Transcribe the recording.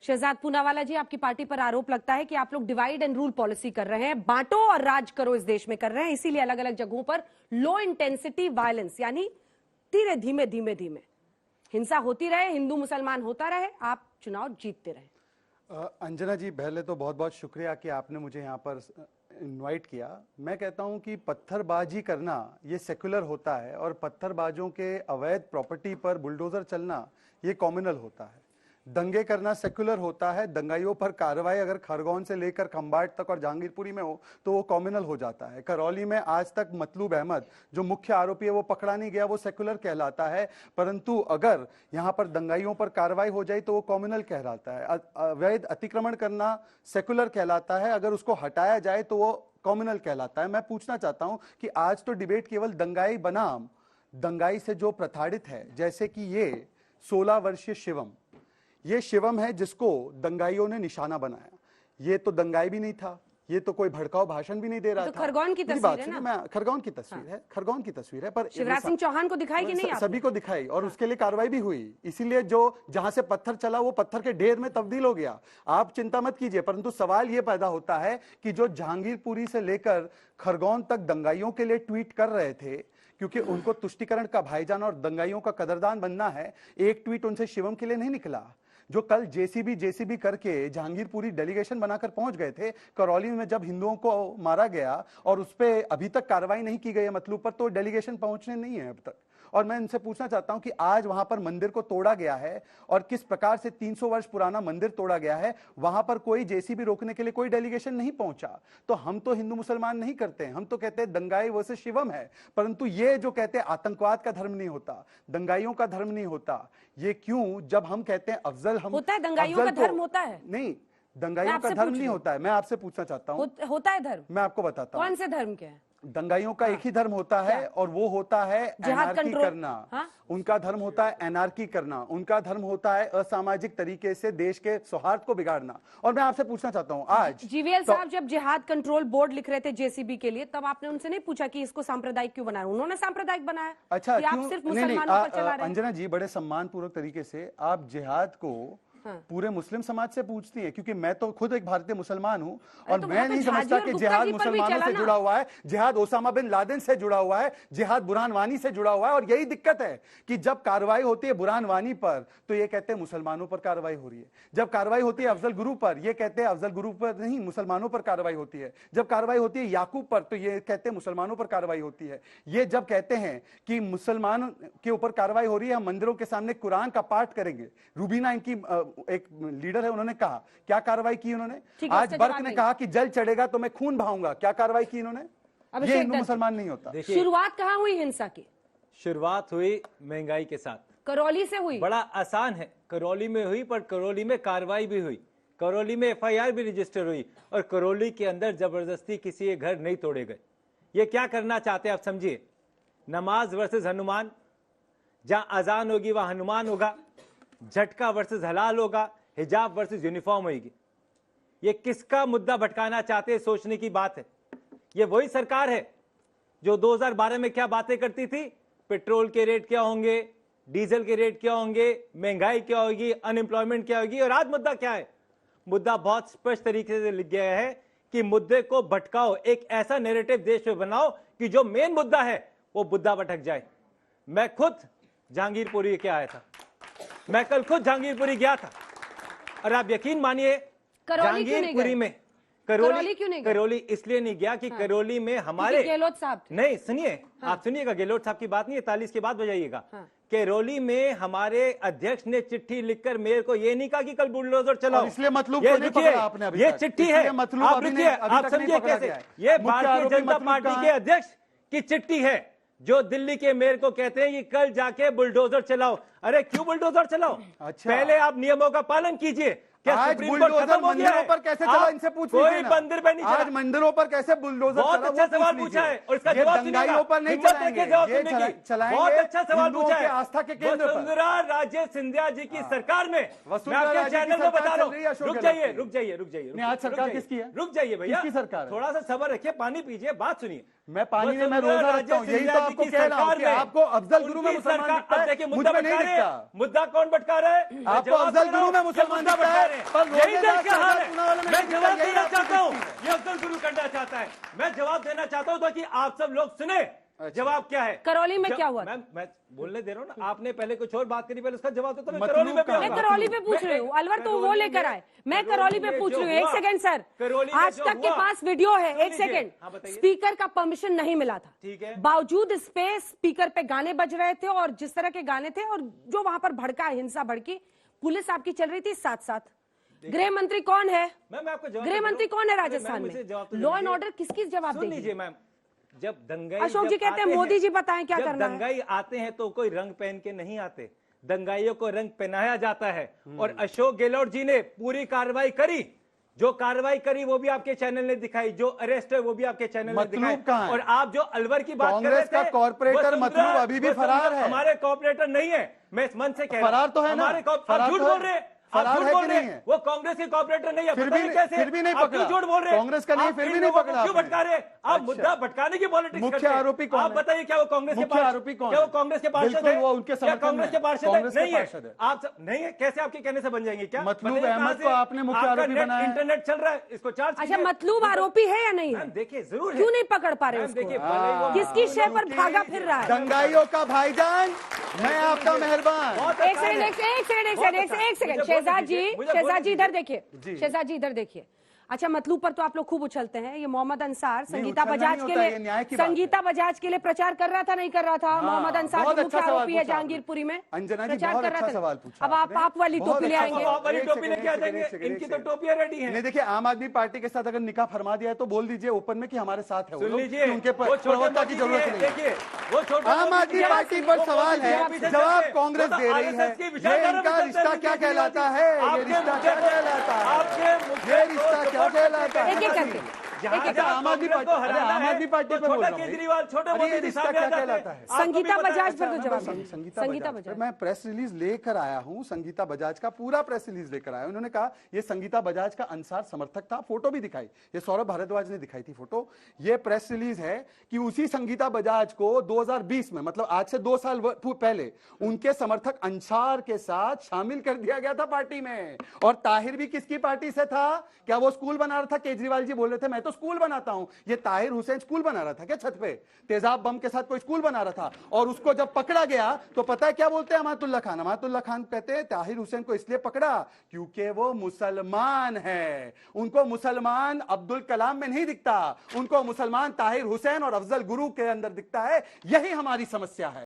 शहजाद पूनावाला जी, आपकी पार्टी पर आरोप लगता है कि आप लोग डिवाइड एंड रूल पॉलिसी कर रहे हैं, बांटो और राज करो इस देश में कर रहे हैं, इसीलिए अलग अलग जगहों पर लो इंटेंसिटी वायलेंस यानी धीरे धीमे धीमे धीमे हिंसा होती रहे, हिंदू मुसलमान होता रहे, आप चुनाव जीतते रहे। अंजना जी, पहले तो बहुत बहुत शुक्रिया कि आपने मुझे यहाँ पर इनवाइट किया। मैं कहता हूँ कि पत्थरबाजी करना ये सेक्युलर होता है और पत्थरबाजों के अवैध प्रॉपर्टी पर बुलडोजर चलना ये कॉम्युनल होता है। दंगे करना सेक्युलर होता है, दंगाइयों पर कार्रवाई अगर खरगोन से लेकर खंबाट तक और जहांगीरपुरी में हो तो वो कॉम्युनल हो जाता है। करौली में आज तक मतलूब अहमद जो मुख्य आरोपी है वो पकड़ा नहीं गया, वो सेक्युलर कहलाता है। परंतु अगर यहाँ पर दंगाइयों पर कार्रवाई हो जाए तो वो कॉम्युनल कहलाता है। अवैध अतिक्रमण करना सेक्युलर कहलाता है, अगर उसको हटाया जाए तो वो कॉम्युनल कहलाता है। मैं पूछना चाहता हूं कि आज तो डिबेट केवल दंगाई बनाम दंगाई से जो प्रताड़ित है, जैसे कि ये 16 वर्षीय शिवम, ये शिवम है जिसको दंगाइयों ने निशाना बनाया। ये तो दंगाई भी नहीं था, ये तो कोई भड़काऊ भाषण भी नहीं दे रहा तो था। खरगोन की तस्वीर है ना? मैं खरगोन की तस्वीर है, खरगोन की तस्वीर है, पर शिवराज सिंह चौहान को दिखाई कि नहीं? सभी को दिखाई और उसके लिए कार्रवाई भी हुई। इसीलिए जो जहां से पत्थर चला वो पत्थर के ढेर में तब्दील हो गया। आप चिंता मत कीजिए, परंतु सवाल ये पैदा होता है कि जो जहांगीरपुरी से लेकर खरगोन तक दंगाइयों के लिए ट्वीट कर रहे थे, क्योंकि उनको तुष्टिकरण का भाईजान और दंगाइयों का कदरदान बनना है, एक ट्वीट उनसे शिवम के लिए नहीं निकला। जो कल जेसीबी करके जहांगीरपुरी डेलीगेशन बनाकर पहुंच गए थे करौली में, जब हिंदुओं को मारा गया और उस पर अभी तक कार्रवाई नहीं की गई है मतलूब पर, तो डेलीगेशन पहुंचने नहीं है अब तक। और मैं इनसे पूछना चाहता हूं कि आज वहां पर मंदिर को तोड़ा गया है और किस प्रकार से 300 वर्ष पुराना मंदिर तोड़ा गया है, वहां पर कोई जेसीबी रोकने के लिए कोई डेलीगेशन नहीं पहुंचा। तो हम तो हिंदू मुसलमान नहीं करते हैं, हम तो कहते हैं दंगाई वर्सेस शिवम है। परंतु ये जो कहते हैं आतंकवाद का धर्म नहीं होता, दंगाइयों का धर्म नहीं होता, ये क्यों? जब हम कहते हैं अफजल, हम होता है, दंगाइयों का धर्म होता है नहीं, दंगाइयों का धर्म नहीं होता है। मैं आपसे पूछना चाहता हूँ, होता है धर्म? मैं आपको बताता हूँ कौन से धर्म के है? दंगाइयों का एक ही धर्म होता है और वो होता है एनार्की करना। हाँ? उनका धर्म होता है एनार्की करना, उनका धर्म होता है असामाजिक तरीके से देश के सौहार्द को बिगाड़ना। और मैं आपसे पूछना चाहता हूं, आज जीवीएल साहब जब जिहाद कंट्रोल बोर्ड लिख रहे थे जेसीबी के लिए, तब आपने उनसे नहीं पूछा कि इसको सांप्रदायिक क्यों बनाया? उन्होंने सांप्रदायिक बनाया। अच्छा, आप सिर्फ मुसलमानों पर चला रहे हैं? अंजना जी, बड़े सम्मान पूर्वक तरीके से आप जिहाद को पूरे मुस्लिम समाज से पूछती है, क्योंकि मैं तो खुद एक भारतीय मुसलमान हूं और मैं नहीं समझता कि जिहाद मुसलमानों से जुड़ा हुआ है। जिहाद ओसामा बिन लादेन से जुड़ा हुआ है, जिहाद बुरहान वानी से जुड़ा हुआ है। और यही दिक्कत है कि जब कार्रवाई होती है बुरहान वानी पर तो ये कहते हैं मुसलमानों पर कार्रवाई हो रही है, जब कार्रवाई होती है अफजल गुरु पर ये कहते हैं अफजल गुरु पर नहीं मुसलमानों पर कार्रवाई होती है, जब कार्रवाई होती है याकूब पर तो ये कहते हैं मुसलमानों पर कार्रवाई होती है। ये जब कहते हैं कि मुसलमान के ऊपर कार्रवाई हो रही है, हम मंदिरों के सामने कुरान का पाठ करेंगे, रूबीना इनकी एक लीडर है, उन्होंने कहा, क्या कार्रवाई की उन्होंने? आज बर्क ने कहा कि जल चढ़ेगा तो मैं खून बहाऊंगा, क्या कार्रवाई की इन्होंने? ये हिंदू मुसलमान नहीं होता। शुरुआत कहां हुई हिंसा की? शुरुआत हुई महंगाई के साथ, करौली से हुई। बड़ा आसान है, करौली में हुई, पर करौली में कार्रवाई भी हुई, करौली में एफआईआर भी रजिस्टर हुई और करौली के अंदर जबरदस्ती किसी के घर नहीं तोड़े गए। ये क्या करना चाहते हैं आप समझिए। नमाज वर्सेस हनुमान, जहां अजान होगी वहां हनुमान होगा, झटका वर्सेस हलाल होगा, हिजाब वर्सेस यूनिफॉर्म होगी। ये किसका मुद्दा भटकाना चाहते हैं, सोचने की बात है। ये वही सरकार है जो 2012 में क्या बातें करती थी, पेट्रोल के रेट क्या होंगे, डीजल के रेट क्या होंगे, महंगाई क्या होगी, अनएम्प्लॉयमेंट क्या होगी। और आज मुद्दा क्या है? मुद्दा बहुत स्पष्ट तरीके से लिख गया है कि मुद्दे को भटकाओ, एक ऐसा नैरेटिव देश में बनाओ कि जो मेन मुद्दा है वो मुद्दा भटक जाए। मैं खुद जहांगीरपुरी के आया था, मैं कल खुद जहांगीरपुरी गया था और आप यकीन मानिए जहांगीरपुरी में करौली इसलिए नहीं गया कि करौली में हमारे गहलोत साहब नहीं, सुनिए, आप सुनिएगा, गहलोत साहब की बात नहीं है, 43 के बाद बजाइएगा। करौली में हमारे अध्यक्ष ने चिट्ठी लिखकर मेयर को ये नहीं कहा कि कल बुलडोजर चलाओ, इसलिए मतलब ये चिट्ठी है, आप रुकिए, आप समझिए कैसे। ये भारतीय जनता पार्टी के अध्यक्ष की चिट्ठी है जो दिल्ली के मेयर को कहते हैं कि कल जाके बुलडोजर चलाओ। अरे क्यों बुलडोजर चलाओ? अच्छा। पहले आप नियमों का पालन कीजिए। क्या सुप्रीम कोर्ट खत्म हो गया है? पर कैसे चला, इनसे पूछ लीजिए। कोई मंदिर पे नहीं चला। आज मंदिरों पर कैसे बुलडोजर बहुत अच्छा सवाल पूछा है और इसका जवाब सुनिएगा। पर नहीं चलाएंगे, बहुत अच्छा सवाल पूछा है। आस्था के केंद्र पर वसुंधरा राजे सिंधिया जी की सरकार में, मैं आपके चैनल में बता रहा हूँ। रुक जाइए। आज सरकार किसकी है? रुक जाइए भैया, किसकी सरकार है? थोड़ा सा सब्र रखिए, पानी पीजिए, बात सुनिए। मैं पानी में मैं रोजा रखता हूँ, यही तो आपको कह रहा हूँ कि आपको अफजल गुरु में मुसलमान दिखता है, मुझ में नहीं दिखता। मुद्दा कौन भटका रहा है? आपको अफजल गुरु में मुसलमान दिखता है, पर यही रोजेदार देश का हाल है। चुनाव वाले में मैं नहीं जवाब दिखता, यही देना आपकी चाहता हूँ, दिखती है। ये अफजल गुरु करना चाहता है। मैं जवाब देना चाहता हूँ ताकि आप सब लोग सुने जवाब क्या है। करौली में क्या हुआ? मैं बोलने दे रहा हूँ ना, आपने पहले कुछ और बात करी, पहले उसका जवाब तो मैं मतलूब करौली में भी कहाँ? मैं आऊंगा। करौली पे पूछ रही हूँ, अलवर तो वो लेकर आए, मैं करौली पे पूछ रही हूँ। एक सेकंड सर, आज तक के पास वीडियो है, एक सेकंड। स्पीकर का परमिशन नहीं मिला था, ठीक है। बावजूद इस पे स्पीकर पे गाने बज रहे थे, और जिस तरह के गाने थे और जो वहां पर भड़का, हिंसा भड़की, पुलिस आपकी चल रही थी साथ साथ। गृह मंत्री कौन है? मैं आपको जवाब गृह मंत्री कौन है राजस्थान मुझे में? जवाब तो लॉ एंड दीजिए। ऑर्डर किसकी जवाब सुन देगी? लीजिए मैम, जब दंगाई अशोक जी जब कहते हैं आते मोदी जी बताएं क्या जब करना है। दंगाई आते हैं तो कोई रंग पहन के नहीं आते, दंगाइयों को रंग पहनाया जाता है। और अशोक गहलोत जी ने पूरी कार्रवाई करी, जो कार्रवाई करी वो भी आपके चैनल ने दिखाई, जो अरेस्ट है वो भी आपके चैनल ने दिखाई। मतलूब कहाँ है? और आप जो अलवर की बात कर रहे कांग्रेस थे, का कॉर्पोरेटर वो मतलूब समुद्र- अभी भी वो फरार समुद्र है। हमारे कॉर्पोरेटर नहीं है, मैं इस मन से कह रहा हूं। फरार तो है ना? हमारे आप फरार झूठ तो है। बोल रहे हैं, फरार आप झूठ है बोल कि रहे नहीं हैं। है? वो कांग्रेस के कॉर्पोरेटर नहीं है, फिर बताइए भी- कैसे? फिर भी नहीं आप पकड़ा। क्यों झूठ बोल रहे हैं? कांग्रेस का नहीं, आप फिर इन भी नहीं लोगों को पकड़ा क्यों आपने? भटका रहे हैं? आप अच्छा। मुद्दा भटकाने की पॉलिटिक्स मुख्य करते हैं। आरोपी कौन आप है? बताइए, क्या वो कांग्रेस के मुख्य पार्षद- आरोपी कौन क्या वो है? कांग्रेस के पार्षद बिल्कुल है? वो उनके क्या समर्थन कांग्रेस में के है। पार्षद है? कांग्रेस के नहीं है। पार्षद है। आप नहीं है, कैसे आपके कहने से बन जाएंगे? क्या मतलूब बताइए कहां अहमद से? को आपने मुख्य आपका आरोपी नेट- बनाया है। इंटरनेट चल रहा है, इसको चार्ज अच्छा, मतलूब आरोपी है या नहीं है? मैम देखिए, जरूर है। क्यों नहीं पकड़ पा रहे मैम उसको? देखिए, भले ही वो- किसकी शय पर भागा फिर रहा है? दंगाइयों का भाईजान, मैं आपका मेहरबान। बहुत एक अच्छा सेकंड, है। एक सेकंड, एक सेकंड, एक बहुत सेकंड, अच्छा। एक सेकंड। मुझे बोलने शहजाद जी, दीजिए, मुझे शहजाद बोलने जी इधर दीजिए। देखिए, जी। शहजाद जी इधर देखिए। अच्छा, मतलूब पर तो आप लोग खूब उछलते हैं। ये मोहम्मद अंसार संगीता उछलना बजाज नहीं के होता, ये लिए, न्याय की बात है। संगीता बजाज के लिए प्रचार कर रहा था, नहीं कर रहा था? मोहम्मद अंसार बहुत जो अच्छा मुख्य सवाल आरोपी है पूछा जहांगीरपुरी में, अंजना जी, प्रचार बहुत कर रहा अच्छा था। सवाल पूछा अब आपने। आप वाली बहुत टोपी ले अच्छा आएंगे। सवाल। आप वाली एक टोपी सेकंड, लेके आ एक सेकंड, जाएंगे, एक सेकंड, इनकी एक तो सेकंड। टोपियां रेडी हैं। नहीं देखिए, आम आदमी पार्टी के साथ अगर निकाह फरमा दिया है तो बोल दीजिए ओपन में कि हमारे साथ है वो सुन लोग, लीजिए, कि उनके वो छोटे प्रवक्ता की मोदी जरूरत जी नहीं हैं, है। देखिए, वो छोटे आम मोदी आदमी जी हैं, पार्टी पर वो सवाल मोदी जी है, पीछे जवाब चलते हैं। कांग्रेस वो तो दे रही है। RSS की ये विचारधारा इनका में रिश्ता चलते हैं, क्या बिल्कुल कहलाता नहीं है? आती। ये आपके रिश्ता मुद्दे क्या को- कहलाता है? आपके मुद्दे ये को रिश्ता क्या support कहलाता है? एक एक करके, जहां एक एक जहां आम आदमी कांग्रेस को पार्टी- अरे हराना आम है, आदमी पार्टी तो पे बोल छोटा रहा हूं। केजरीवाल, छोटे अरे ये मोदी जी रिश्ता सामने क्या आ जाते कहलाता हैं। है? आपको भी संगीता पता है। बजाज पर तो मैं जवाब संगीता दीजिए। संगीता बजाज बजाज। मैं प्रेस रिलीज लेकर आया हूं, संगीता बजाज का पूरा प्रेस रिलीज लेकर आया हूं। उन्होंने कहा ये संगीता बजाज का अंसार समर्थक था, फोटो भी दिखाई, ये सौरभ भारद्वाज ने दिखाई थी फोटो। ये प्रेस रिलीज है कि उसी संगीता बजाज को 2020 में, मतलब आज से 2 साल पहले, उनके समर्थक अंसार के साथ शामिल कर दिया गया था पार्टी में। और ताहिर भी किसकी पार्टी से था? क्या वो स्कूल बना रहा था? केजरीवाल जी बोल रहे थे मैं तो स्कूल बनाता हूं। ये ताहिर हुसैन स्कूल बना रहा था क्या छत पे? तेजाब बम के साथ कोई स्कूल बना रहा था। और उसको जब पकड़ा गया तो पता है क्या बोलते हैं अमातुल्लाह खान? अमातुल्लाह खान कहते हैं ताहिर हुसैन को इसलिए पकड़ा क्योंकि वो मुसलमान है। उनको मुसलमान अब्दुल कलाम में नहीं दिखता, उनको मुसलमान ताहिर हुसैन और अफजल गुरु के अंदर दिखता है। यही हमारी समस्या है।